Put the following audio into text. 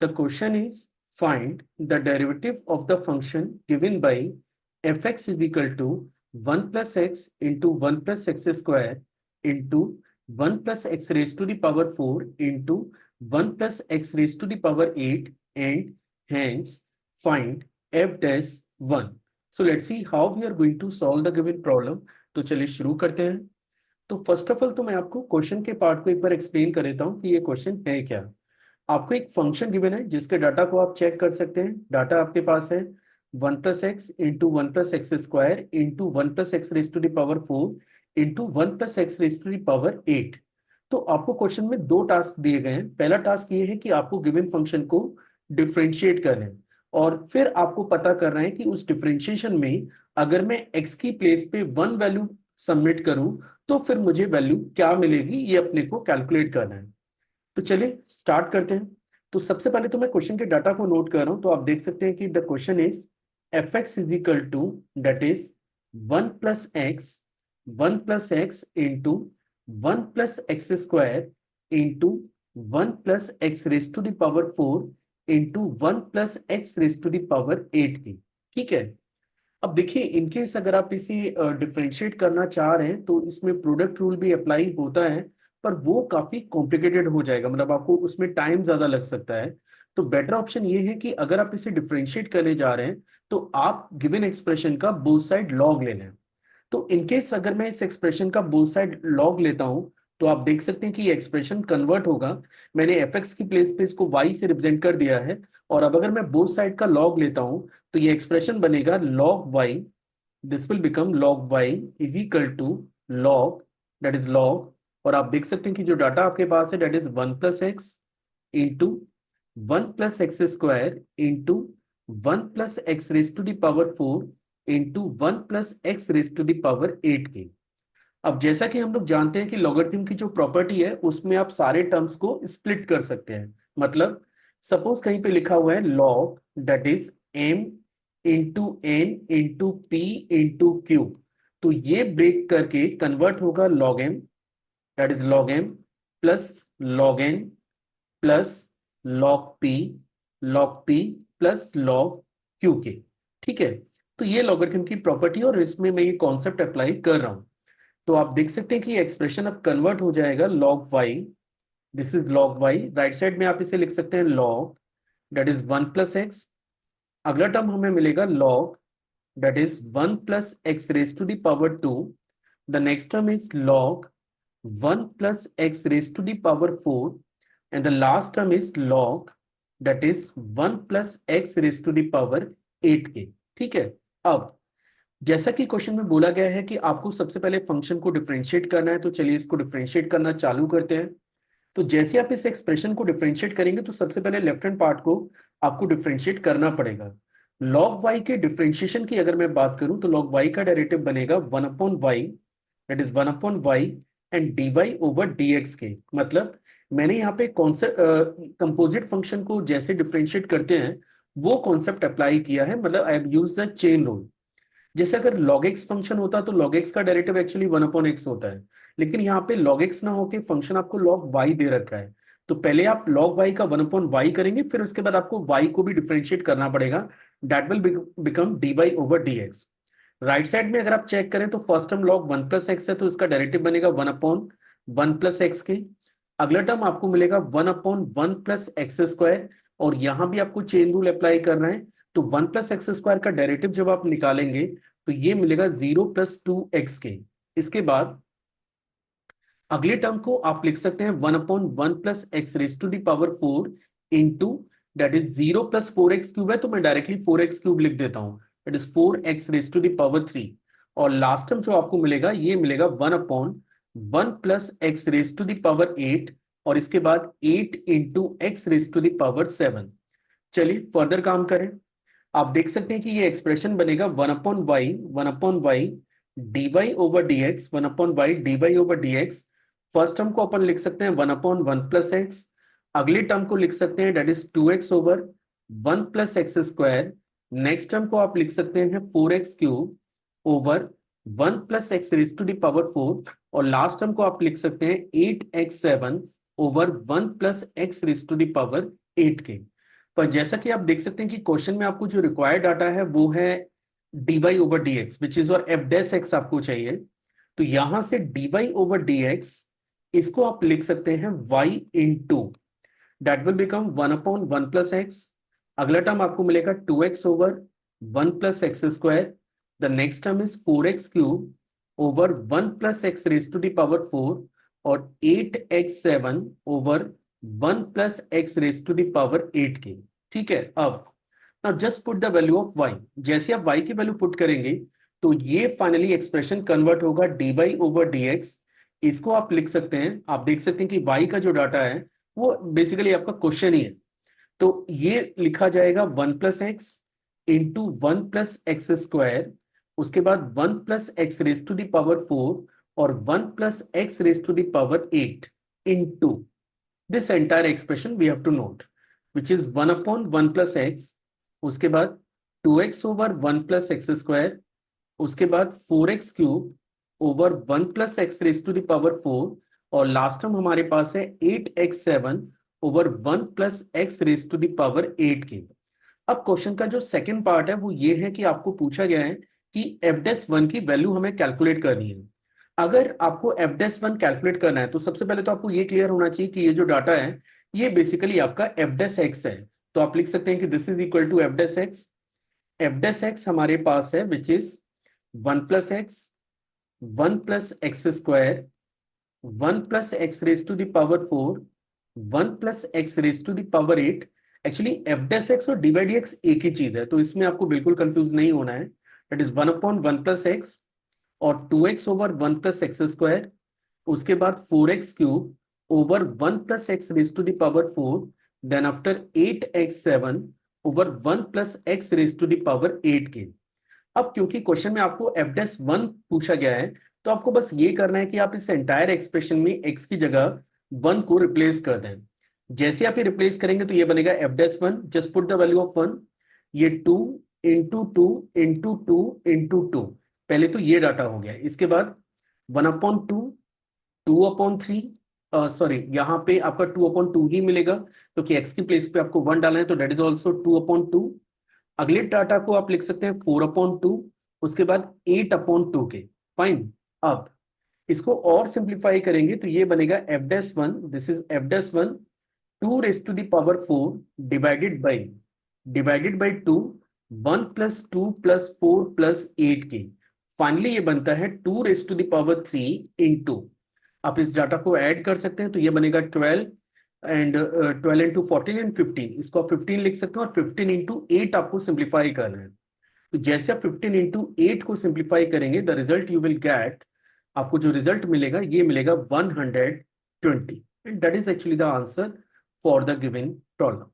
The question is find the derivative of the function given by fx is equal to 1 plus x into 1 plus x square into 1 plus x raised to the power 4 into 1 plus x raised to the power 8 and hence find f dash 1. So let's see how we are going to solve the given problem. तो चलिए शुरू करते हैं. तो first of all तो मैं आपको question के पार्ट को एक बार एक्सप्लेन कर देता हूँ कि ये क्वेश्चन है क्या. आपको एक फंक्शन गिवन है जिसके डाटा को आप चेक कर सकते हैं. डाटा आपके पास है 1 plus x into 1 plus x square into 1 plus x raise to the power 4 into 1 plus x raise to the power 8. तो आपको क्वेश्चन में दो टास्क दिए गए हैं. पहला टास्क ये है कि आपको गिवन फंक्शन को डिफरेंशिएट करना है और फिर आपको पता करना है कि उस डिफरेंशिएशन में अगर मैं एक्स की प्लेस पे 1 वैल्यू सबमिट करूं तो फिर मुझे वैल्यू क्या मिलेगी, ये अपने को कैलकुलेट करना है. तो चलिए स्टार्ट करते हैं. तो सबसे पहले तो मैं क्वेश्चन के डाटा को नोट कर रहा हूं. तो आप देख सकते हैं कि the question is f x is equal to that is 1 plus x into 1 plus x square into 1 plus x raise to the power 4 into 1 plus x raise to the power 8 की. ठीक है. अब देखिए इनकेस अगर आप इसे differentiate करना चाह रहे हैं तो इसमें प्रोडक्ट रूल भी अप्लाई होता है, पर वो काफी कॉम्प्लिकेटेड हो जाएगा. मतलब आपको उसमें टाइम ज्यादा लग सकता है. तो बेटर ऑप्शन ये है कि अगर आप इसे डिफरेंशिएट करने जा रहे हैं तो आप गिवन एक्सप्रेशन का बोथ साइड लॉग ले लें. तो इनकेस अगर मैं इस एक्सप्रेशन का बोथ साइड लॉग लेता हूं तो आप देख सकते हैं कि ये एक्सप्रेशन कन्वर्ट होगा. मैंने एफ एक्स की प्लेस पे इसको वाई से रिप्रेजेंट कर दिया है और अब अगर मैं बोथ साइड का लॉग लेता हूं तो ये एक्सप्रेशन बनेगा log y. This will become log y is equal to log that is log. और आप देख सकते हैं कि जो डाटा आपके पास है that is 1 plus x into 1 plus x square into 1 plus x raise to the power 4 into 1 plus x raise to the power 8 की. अब जैसा कि हम लोग जानते हैं कि लॉगरिथम की जो प्रॉपर्टी है उसमें आप सारे टर्म्स को स्प्लिट कर सकते हैं. मतलब सपोज कहीं पे लिखा हुआ है log that is m into n into p into q. तो ये ब्रेक करके कन्वर्ट होगा log m that is log m plus log n plus log p plus log q के. ठीक है. तो ये लॉगरिथम की प्रॉपर्टी और इसमें मैं ये कॉन्सेप्ट अप्लाई कर रहा हूं. तो आप देख सकते हैं कि एक्सप्रेशन अब कन्वर्ट हो जाएगा log y. This is log y. Right side में आप इसे लिख सकते हैं log that is 1 plus x. अगला टर्म हमें मिलेगा log that is 1 plus x raise to the power 2. The next term is log 1 plus x raise to the power 4 and the last term is log that is 1 plus x raise to the power 8 के. ठीक है. अब जैसा कि question में बोला गया है कि आपको सबसे पहले फंक्शन को डिफरेंशिएट करना है, तो चलिए इसको डिफरेंशिएट करना चालू करते हैं. तो जैसे आप इस एक्सप्रेशन को डिफरेंशिएट करेंगे तो सबसे पहले लेफ्ट हैंड पार्ट को आपको डिफरेंशिएट करना पड़ेगा. log y के डिफरेंशिएशन की अगर मैं बात करूं तो log y का डेरिवेटिव बनेगा 1 upon y that is 1 upon y and dy over dx के. मतलब मैंने यहाँ पे कॉन्सेप्ट कंपोजिट फंक्शन को जैसे डिफरेंशिएट करते हैं वो कॉन्सेप्ट अप्लाई किया है. मतलब I have used the chain rule. जैसे अगर log x फंक्शन होता तो log x का डेरिवेटिव एक्चुअली 1 अपॉन x होता है, लेकिन यहाँ पे log x ना होके फंक्शन आपको log y दे रखा है. तो पहले आप log y का 1 अपॉन y करेंगे, फिर उसके बाद आपको y को भी डिफरेंशिएट करना पड़ेगा. That will become dy over dx. Right side में अगर आप चेक करें तो first term log 1 plus x है तो इसका डेरिवेटिव बनेगा 1 अपॉन 1 प्लस एक्स के. अगला टर्म आपको मिलेगा 1 अपॉन 1 प्लस एक्स स्क्वायर और यहाँ भी आपको चेन रूल अप्लाई करना है. तो 1 प्लस एक्स स्क्वायर का डेरिवेटिव जब आप निकालेंगे तो ये मिलेगा 0 प्लस 2x के. इसके बाद अगले टर्म को आप लिख सकते हैं 1 upon 1 plus x raise to the power 4 into that is 0 plus 4x cube है तो मैं डायरेक्टली 4x क्यूब लिख देता हूं. That is 4x raise to the power 3. और लास्ट टर्म जो आपको मिलेगा ये मिलेगा 1 upon 1 plus x raise to the power 8 और इसके बाद 8 into x raise to the power 7. चलिए फर्दर काम करें. आप देख सकते हैं कि ये एक्सप्रेशन बनेगा 1 upon y dy over dx 1 upon y dy over dx. First term को अपन लिख सकते हैं 1 अपॉन 1 प्लस एक्स. अगले टर्म को लिख सकते हैं that is 2x over 1 plus x square. Next term को आप लिख सकते हैं 4x cube over 1 plus x raise to the power 4 और लास्ट टर्म को आप लिख सकते हैं 8x7 over 1 plus x raise to the power 8 के. पर जैसा कि आप देख सकते हैं कि क्वेश्चन में आपको जो रिक्वायर्ड डाटा है वो है dy over dx which is और f डैश x आपको चाहिए। तो यहां से dy ओवर dx इसको आप लिख सकते हैं y into that will become 1/1 + x। अगला टर्म आपको मिलेगा 2x over 1 + x²। The next term is 4x³ over 1 + x⁻⁴ और 8x7 ओवर 1 + x⁻⁸ की। ठीक है, अब just put the value of y। जैसे आप y की वैल्यू पुट करेंगे तो ये फाइनली एक्सप्रेशन कन्वर्ट होगा dy ओवर dx। इसको आप लिख सकते हैं, आप देख सकते हैं कि y का जो डाटा है वो बेसिकली आपका क्वेश्चन ही है। तो ये लिखा जाएगा 1 + x इंटू 1 + x², उसके बाद 1 + x⁻⁴ और 1 + x⁻⁸ into this entire expression we have to note which is 1/1 + x। उसके बाद 2x ओवर 1 + x², उसके बाद 4x³ ओवर 1 + x⁻⁴ और लास्ट टर्म हमारे पास है 8x7 ओवर 1 + x⁻⁸ की। अब क्वेश्चन का जो सेकंड पार्ट है वो ये है कि आपको पूछा गया है कि f'1 की वैल्यू हमें कैलकुलेट करनी है। अगर आपको f'1 कैलकुलेट करना है तो सबसे पहले तो आपको ये क्लियर होना चाहिए कि ये जो डाटा है ये बेसिकली आपका f'(x) है। तो आप लिख सकते हैं कि this is equal to f'(x)। f'(x) हमारे पास है which is 1 + x 1 + x², 1 + x⁻⁴, 1 + x⁻⁸। Actually f'(x) और ddx एक ही चीज है, तो इसमें आपको बिल्कुल कंफ्यूज नहीं होना है। दैट इज 1/1 + x और 2x ओवर 1 + x², उसके बाद 4x³ over 1 + x⁻⁴, then after 8x7 over 1 + x⁻⁸ के। अब क्योंकि क्वेश्चन में आपको f'1 पूछा गया है तो आपको बस ये करना है कि आप इस एंटायर एक्सप्रेशन में x की जगह 1 को रिप्लेस कर दें। जैसे आप ये रिप्लेस करेंगे तो ये बनेगा f'1, just put the value of 1। ये 2 इंटू 2 इंटू 2 इंटू 2, पहले तो ये डाटा हो गया। इसके बाद 1/2, 2/3, सॉरी यहाँ पे आपका 2/2 ही मिलेगा क्योंकि x की प्लेस पे आपको 1 डालना है, तो डेट इज ऑल्सो 2/2। अगले डाटा को आप लिख सकते हैं 4/2, उसके बाद 8/2 के। फाइन। अब इसको और सिंप्लीफाई करेंगे तो ये बनेगा f'1, this is f'1 2⁻⁴ divided by 2 1 + 2 + 4 + 8 की। फाइनली ये बनता है 2⁻³ इंटू, आप इस डाटा को ऐड कर सकते हैं तो ये बनेगा 12 एंड 12 इंटू 14 एंड 15। इसको आप 15 लिख सकते हैं और 15 इंटू 8 आपको सिंप्लीफाई करना है। तो जैसे आप 15 इंटू 8 को सिंप्लीफाई करेंगे the result you will get, आपको जो रिजल्ट मिलेगा ये मिलेगा 120 and that is actually the answer for the given problem.